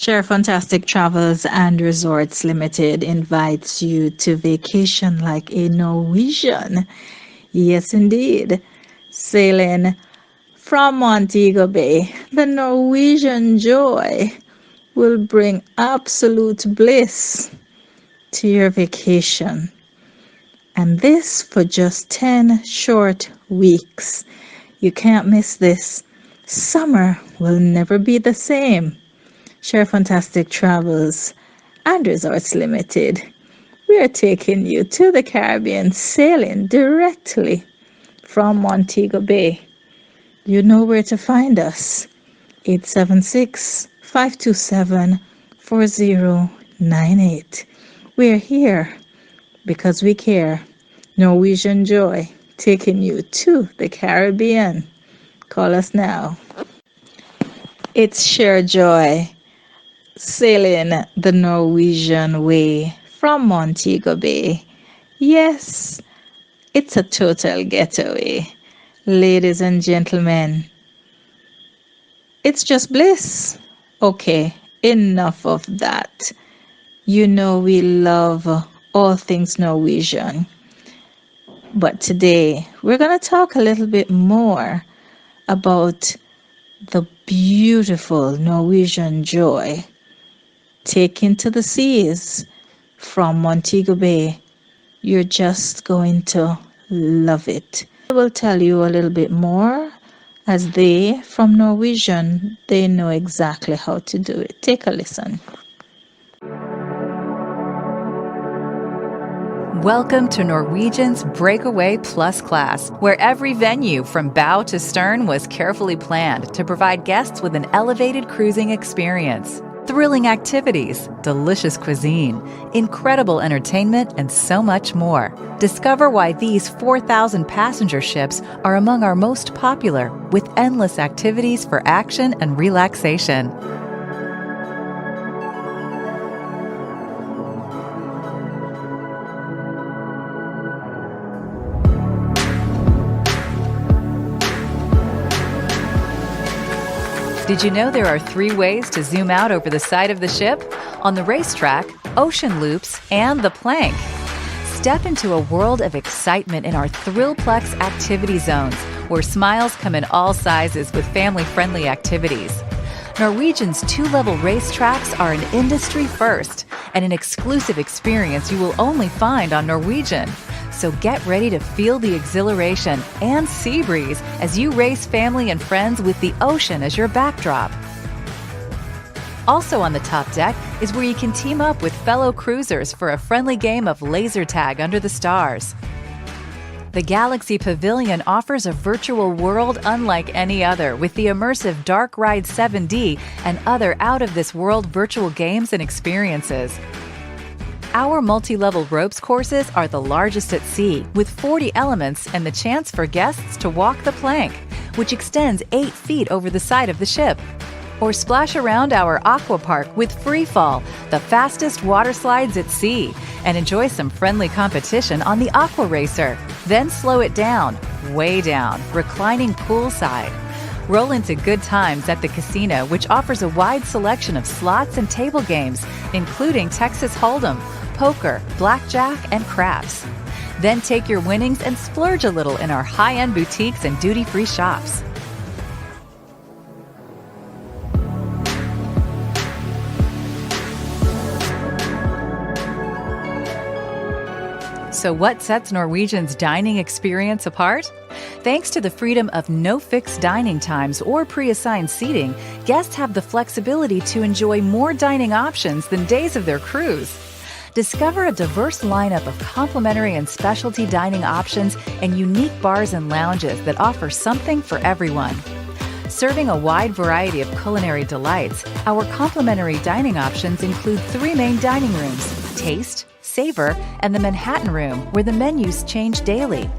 Share Fantastic Travels and Resorts Limited invites you to vacation like a Norwegian. Yes, indeed. Sailing from Montego Bay, the Norwegian joy will bring absolute bliss to your vacation. And this for just 10 short weeks. You can't miss this. Summer will never be the same. Share Fantastic Travels and Resorts Limited. We are taking you to the Caribbean, sailing directly from Montego Bay. You know where to find us. 876-527-4098. We're here because we care. Norwegian Joy, taking you to the Caribbean. Call us now. It's Share Joy, sailing the Norwegian way from Montego Bay. Yes, it's a total getaway. Ladies and gentlemen, it's just bliss. Okay, enough of that. You know we love all things Norwegian. But today, we're going to talk a little bit more about the beautiful Norwegian joy taken to the seas from Montego Bay. You're just going to love it. I will tell you a little bit more as they, from Norwegian, they know exactly how to do it. Take a listen. Welcome to Norwegian's Breakaway Plus class, where every venue from bow to stern was carefully planned to provide guests with an elevated cruising experience. Thrilling activities, delicious cuisine, incredible entertainment, and so much more. Discover why these 4,000 passenger ships are among our most popular, with endless activities for action and relaxation. Did you know there are 3 ways to zoom out over the side of the ship? On the racetrack, ocean loops, and the plank. Step into a world of excitement in our Thrillplex activity zones, where smiles come in all sizes with family-friendly activities. Norwegian's 2-level racetracks are an industry first and an exclusive experience you will only find on Norwegian. So get ready to feel the exhilaration and sea breeze as you race family and friends with the ocean as your backdrop. Also on the top deck is where you can team up with fellow cruisers for a friendly game of laser tag under the stars. The Galaxy Pavilion offers a virtual world unlike any other with the immersive Dark Ride 7D and other out-of-this-world virtual games and experiences. Our multi-level ropes courses are the largest at sea, with 40 elements and the chance for guests to walk the plank, which extends 8 feet over the side of the ship. Or splash around our aqua park with Free Fall, the fastest water slides at sea, and enjoy some friendly competition on the Aqua Racer. Then slow it down, way down, reclining poolside. Roll into good times at the casino, which offers a wide selection of slots and table games, including Texas Hold'em, poker, blackjack, and craps. Then take your winnings and splurge a little in our high-end boutiques and duty-free shops. So what sets Norwegian's dining experience apart? Thanks to the freedom of no fixed dining times or pre-assigned seating, guests have the flexibility to enjoy more dining options than days of their cruise. Discover a diverse lineup of complimentary and specialty dining options and unique bars and lounges that offer something for everyone. Serving a wide variety of culinary delights, our complimentary dining options include 3 main dining rooms: Taste, Savor, and the Manhattan Room, where the menus change daily.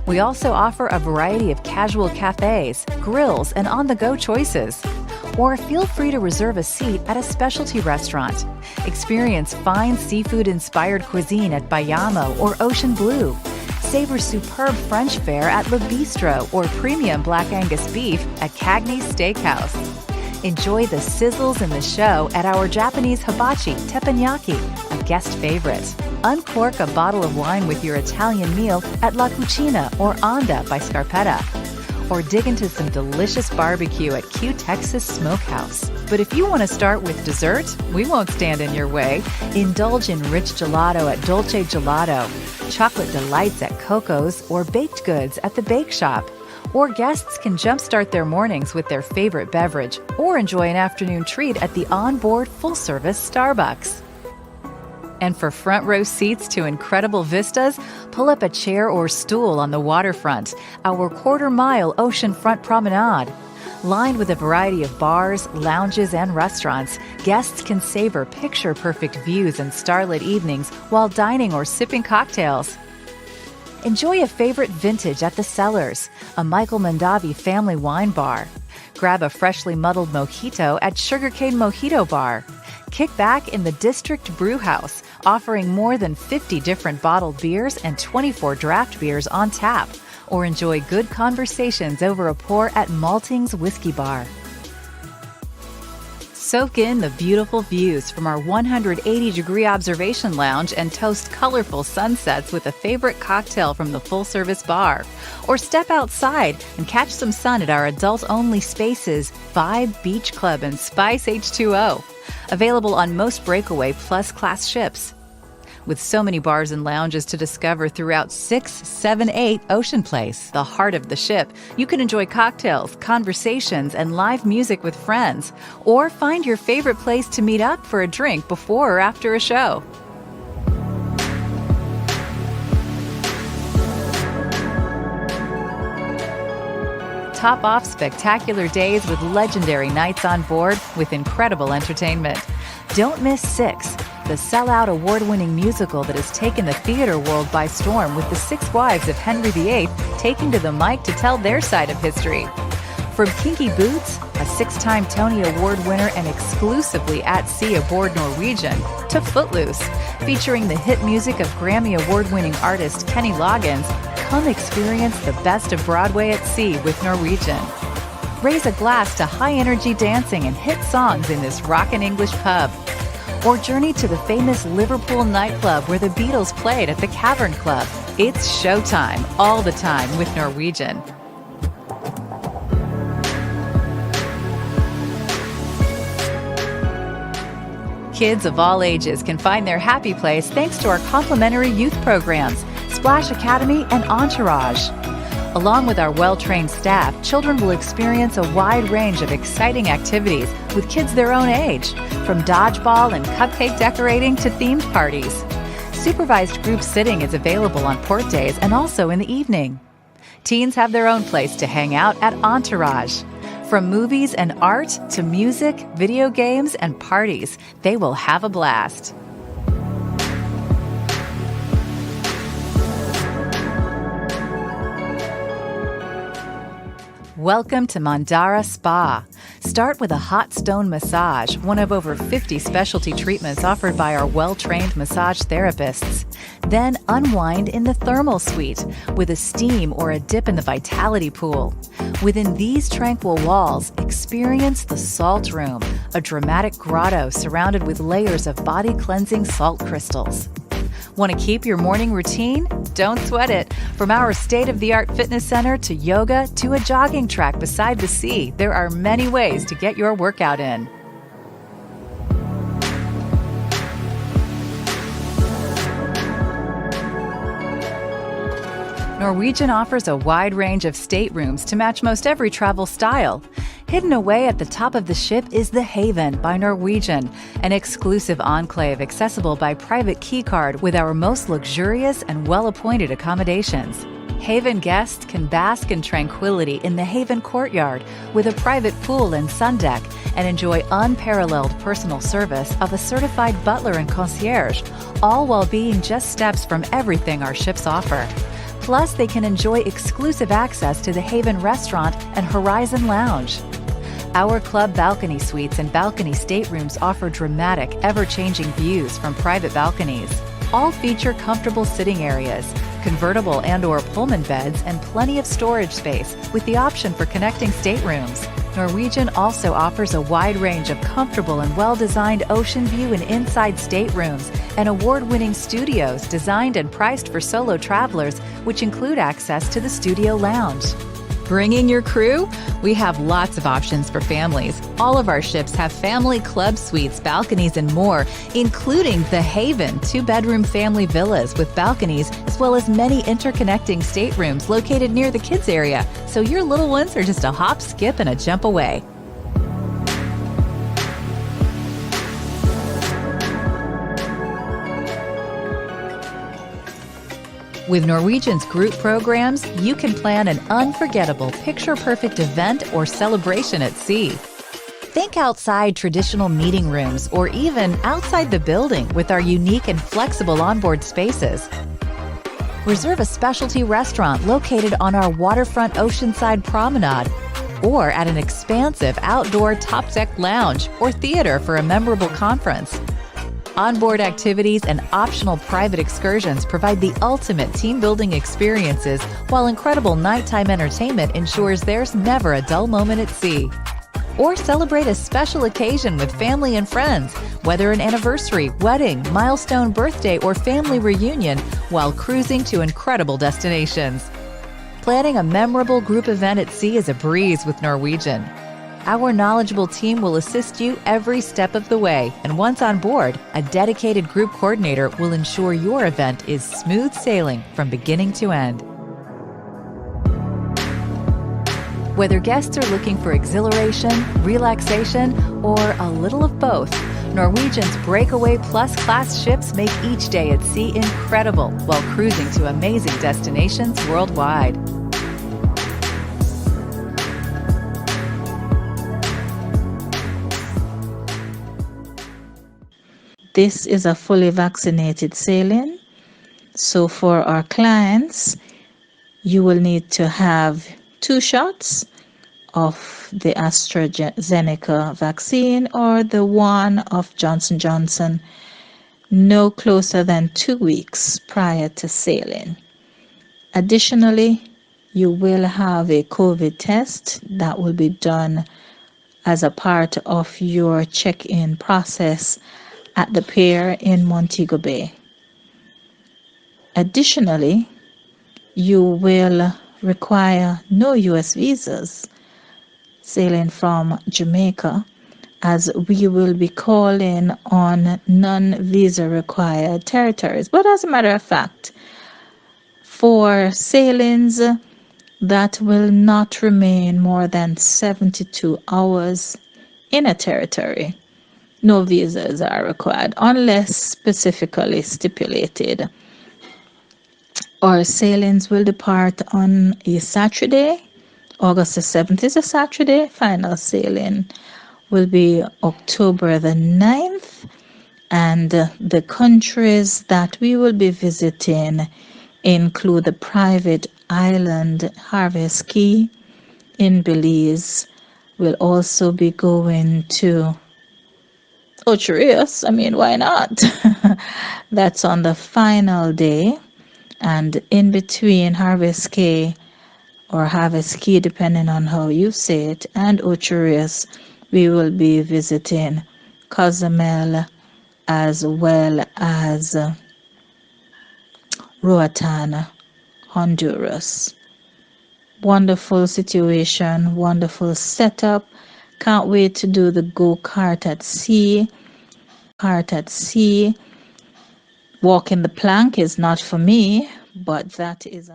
We also offer a variety of casual cafes, grills, and on-the-go choices. Or feel free to reserve a seat at a specialty restaurant. Experience fine seafood-inspired cuisine at Bayamo or Ocean Blue. Savor superb French fare at Le Bistro or premium Black Angus beef at Cagney's Steakhouse. Enjoy the sizzles in the show at our Japanese hibachi teppanyaki, a guest favorite. Uncork a bottle of wine with your Italian meal at La Cucina or Onda by Scarpetta. Or dig into some delicious barbecue at Q Texas Smokehouse. But if you want to start with dessert, we won't stand in your way. Indulge in rich gelato at Dolce Gelato, chocolate delights at Coco's, or baked goods at the Bake Shop. Or guests can jumpstart their mornings with their favorite beverage, or enjoy an afternoon treat at the onboard full-service Starbucks. And for front row seats to incredible vistas, pull up a chair or stool on the waterfront, our quarter-mile oceanfront promenade. Lined with a variety of bars, lounges, and restaurants, guests can savor picture-perfect views and starlit evenings while dining or sipping cocktails. Enjoy a favorite vintage at the Cellars, a Michael Mondavi family wine bar. Grab a freshly muddled mojito at Sugarcane Mojito Bar. Kick back in the District Brew House, offering more than 50 different bottled beers and 24 draft beers on tap. Or enjoy good conversations over a pour at Malting's Whiskey Bar. Soak in the beautiful views from our 180-degree observation lounge and toast colorful sunsets with a favorite cocktail from the full-service bar. Or step outside and catch some sun at our adult-only spaces, Vibe Beach Club and Spice H2O. Available on most Breakaway Plus class ships. With so many bars and lounges to discover throughout 678 Ocean Place, the heart of the ship, you can enjoy cocktails, conversations, and live music with friends. Or find your favorite place to meet up for a drink before or after a show. Top off spectacular days with legendary nights on board with incredible entertainment. Don't miss Six, the sellout award-winning musical that has taken the theater world by storm, with the 6 wives of Henry VIII taking to the mic to tell their side of history. From Kinky Boots, a 6-time Tony Award winner and exclusively at sea aboard Norwegian, to Footloose, featuring the hit music of Grammy Award-winning artist Kenny Loggins, come experience the best of Broadway at sea with Norwegian. Raise a glass to high-energy dancing and hit songs in this rockin' English pub. Or journey to the famous Liverpool nightclub where the Beatles played at the Cavern Club. It's showtime all the time with Norwegian. Kids of all ages can find their happy place thanks to our complimentary youth programs, Splash Academy and Entourage. Along with our well-trained staff, children will experience a wide range of exciting activities with kids their own age, from dodgeball and cupcake decorating to themed parties. Supervised group sitting is available on port days and also in the evening. Teens have their own place to hang out at Entourage. From movies and art to music, video games, and parties, they will have a blast. Welcome to Mandara Spa. Start with a hot stone massage, one of over 50 specialty treatments offered by our well-trained massage therapists. Then unwind in the thermal suite with a steam or a dip in the vitality pool. Within these tranquil walls, experience the Salt Room, a dramatic grotto surrounded with layers of body-cleansing salt crystals. Want to keep your morning routine? Don't sweat it. From our state-of-the-art fitness center to yoga to a jogging track beside the sea, there are many ways to get your workout in. Norwegian offers a wide range of staterooms to match most every travel style. Hidden away at the top of the ship is The Haven by Norwegian, an exclusive enclave accessible by private keycard with our most luxurious and well-appointed accommodations. Haven guests can bask in tranquility in the Haven courtyard with a private pool and sun deck and enjoy unparalleled personal service of a certified butler and concierge, all while being just steps from everything our ships offer. Plus, they can enjoy exclusive access to the Haven Restaurant and Horizon Lounge. Our club balcony suites and balcony staterooms offer dramatic, ever-changing views from private balconies. All feature comfortable sitting areas, convertible and/or Pullman beds, and plenty of storage space with the option for connecting staterooms. Norwegian also offers a wide range of comfortable and well-designed ocean view and inside staterooms and award-winning studios designed and priced for solo travelers, which include access to the studio lounge. Bringing your crew? We have lots of options for families. All of our ships have family club suites, balconies, and more, including the Haven 2-bedroom family villas with balconies, as well as many interconnecting staterooms located near the kids area, so your little ones are just a hop, skip, and a jump away. With Norwegian's group programs, you can plan an unforgettable, picture-perfect event or celebration at sea. Think outside traditional meeting rooms or even outside the building with our unique and flexible onboard spaces. Reserve a specialty restaurant located on our waterfront oceanside promenade or at an expansive outdoor top deck lounge or theater for a memorable conference. Onboard activities and optional private excursions provide the ultimate team-building experiences, while incredible nighttime entertainment ensures there's never a dull moment at sea. Or celebrate a special occasion with family and friends, whether an anniversary, wedding, milestone birthday, or family reunion, while cruising to incredible destinations. Planning a memorable group event at sea is a breeze with Norwegian. Our knowledgeable team will assist you every step of the way, and once on board, a dedicated group coordinator will ensure your event is smooth sailing from beginning to end. Whether guests are looking for exhilaration, relaxation, or a little of both, Norwegian's Breakaway Plus class ships make each day at sea incredible while cruising to amazing destinations worldwide. This is a fully vaccinated sailing. So for our clients, you will need to have 2 shots of the AstraZeneca vaccine or the one of Johnson & Johnson no closer than 2 weeks prior to sailing. Additionally, you will have a COVID test that will be done as a part of your check-in process at the pier in Montego Bay. Additionally, you will require no U.S. visas sailing from Jamaica, as we will be calling on non-visa required territories. But as a matter of fact, for sailings that will not remain more than 72 hours in a territory, no visas are required unless specifically stipulated. Our sailings will depart on a Saturday. August the 7th is a Saturday. Final sailing will be October the 9th. And the countries that we will be visiting include the private island Harvest Key in Belize. We'll also be going to Ocho Rios. I mean, why not? That's on the final day. And in between Harvest Key or Harvest Key, depending on how you say it, and Ocho Rios, we will be visiting Cozumel as well as Roatan, Honduras. Wonderful situation, wonderful setup. Can't wait to do the go-kart at sea. Walking the plank is not for me, but that is